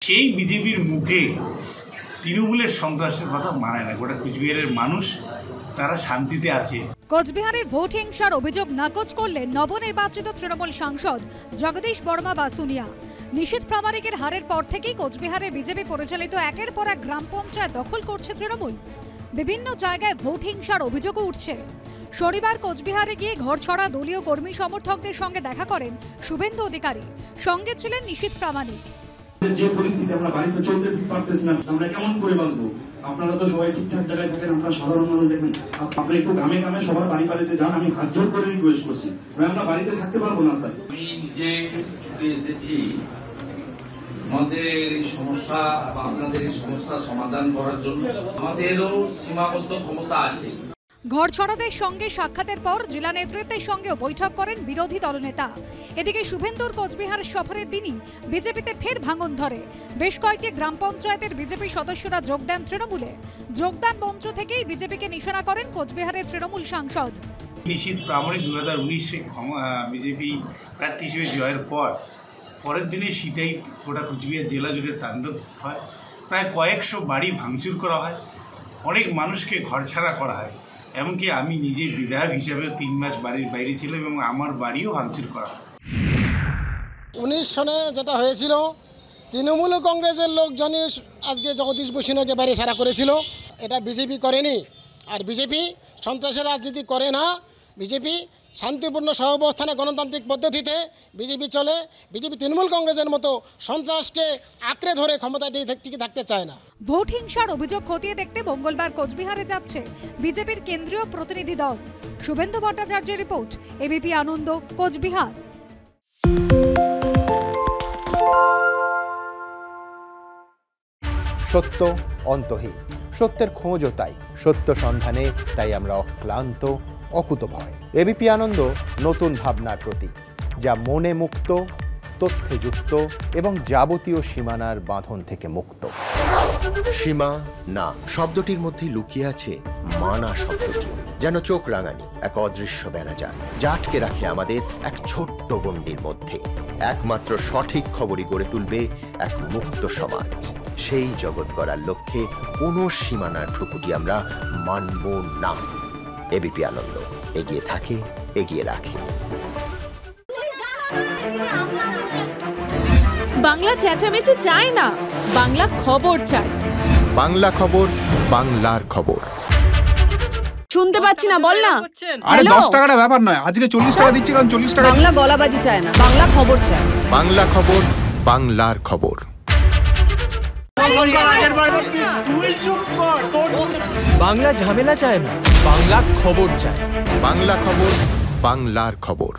সেই বিজেপির মুখে তৃণমূলের সন্ত্রাসের কথা মানায় না। গোটা কুচবিহারের মানুষ তারা শান্তিতে আছে। কোচবিহারের ভোট হিংসার অভিযোগ নাকচ করলেন নবনির্বাচিত তৃণমূল সাংসদ জগদীশ বর্মা বাসুনিয়া। নিশীথ প্রামাণিকের হারের পর থেকেই কোচবিহারে বিজেপি পরিচালিত একের পর এক গ্রাম পঞ্চায়েত দখল করছে তৃণমূল। বিভিন্ন জায়গায় ভোট হিংসার অভিযোগও উঠছে। শনিবার কোচবিহারে গিয়ে ঘরছড়া দলীয় কর্মী সমর্থকদের সঙ্গে দেখা করেন শুভেন্দু অধিকারী, সঙ্গে ছিলেন নিশীথ প্রামাণিক। যে পরিস্থিতি আমরা বাড়িতে চলতে পারতেছি না, আমরা কেমন করে বাঁচবো? আপনারা তো সবাই ঠিকঠাক জায়গায় থাকেন, আপনারা সাধারণ মানুষ দেখেন। আপনি একটু গ্রামে গ্রামে সবার বাড়িতে যান, আমি হাত জোর করে রিকোয়েস্ট করছি, আমরা বাড়িতে থাকতে পারবো না স্যার। আমি নিজে ছুটে এসেছি আমাদের এই সমস্যা বা আপনাদের এই সমস্যা সমাধান করার জন্য। আমাদেরও সীমাবদ্ধ ক্ষমতা আছে। ঘরছড়াদের সঙ্গে সাক্ষাতের পর জেলা নেতৃত্বের সঙ্গেও বৈঠক করেন বিরোধী দলনেতা। এদিকে শুভেন্দুর কোচবিহার সফরের দিনই বিজেপিতে ফের ভাঙন ধরে। বেশ কয়েকটি গ্রাম পঞ্চায়েতের বিজেপি সদস্যরা যোগ দেন তৃণমূলে। যোগদান মঞ্চ থেকেই বিজেপিকে নিশানা করেন কোচবিহারের তৃণমূল সাংসদ। নিশীথ প্রামাণিক 2019-এ বিজেপি প্রার্থী হিসেবে জয়ের পরের দিনে শীতেই গোটা কুচবিহার জেলা জুড়ে তাণ্ডব হয়। প্রায় কয়েকশো বাড়ি ভাঙচুর করা হয়, অনেক মানুষকে ঘরছাড়া করা হয়। এমনকি আমি নিজে বিধায়ক হিসেবেও 3 মাস বাড়ির বাইরে ছিলাম এবং আমার বাড়িও ভাঙচুর করা হয়। 19 সনে যেটা হয়েছিল, তৃণমূল কংগ্রেসের লোকজনই আজকে জগদীশ বসুনিয়াকে বাইরে সারা করেছিল। এটা বিজেপি করেনি। আর বিজেপি সন্ত্রাসের রাজনীতি করে না। বিজেপি শান্তিপূর্ণ সহাবস্থানে গণতান্ত্রিক পদ্ধতিতে বিজেপি চলে। বিজেপি তৃণমূল কংগ্রেসের মতো সন্ত্রাসকে আঁকড়ে ধরে ক্ষমতায় টিকে থাকতে চায় না। ভোট হিংসার অভিযোগ খতিয়ে দেখতে মঙ্গলবার কোচবিহারে যাচ্ছে বিজেপির কেন্দ্রীয় প্রতিনিধি দল। শুভেন্দু ভট্টাচার্যের রিপোর্ট, এবিপি আনন্দ, কোচবিহার। সত্য অন্তহীন, সত্যের খোঁজও তাই, সত্য সন্ধানে তাই আমরা অক্লান্ত, অকুতভয়। এবিপি আনন্দ নতুন ভাবনার প্রতীক, যা মনে মুক্ত, তথ্যে যুক্ত এবং যাবতীয় সীমানার বাঁধন থেকে মুক্ত। সীমা না শব্দটির মধ্যেই লুকিয়ে আছে মানা শব্দটি, যেন চোখ রাঙানি এক অদৃশ্য বেড়াজাল, যা আটকে রাখে আমাদের এক ছোট্ট গণ্ডির মধ্যে। একমাত্র সঠিক খবরই গড়ে তুলবে এক মুক্ত সমাজ। সেই জগৎ গড়ার লক্ষ্যে কোনো সীমানার ঠুকুটি আমরা মানব না। এবিপি আনন্দ এগিয়ে থাকে, এগিয়ে রাখে। বাংলা চেঁচামেচি চায় না, বাংলা খবর চাই। বাংলা খবর, বাংলার খবর। শুনতে পাচ্ছি না, বল না। আরে 10 টাকাটা ব্যাপার নয়, আজকে 40 টাকা দিচ্ছি, কারণ 40 টাকা। বাংলা গলাবাজি চায় না, বাংলা খবর চায়। বাংলা খবর, বাংলার খবর। বাংলা ঝামেলা চায় না, বাংলা খবর চায়। বাংলা খবর, বাংলার খবর।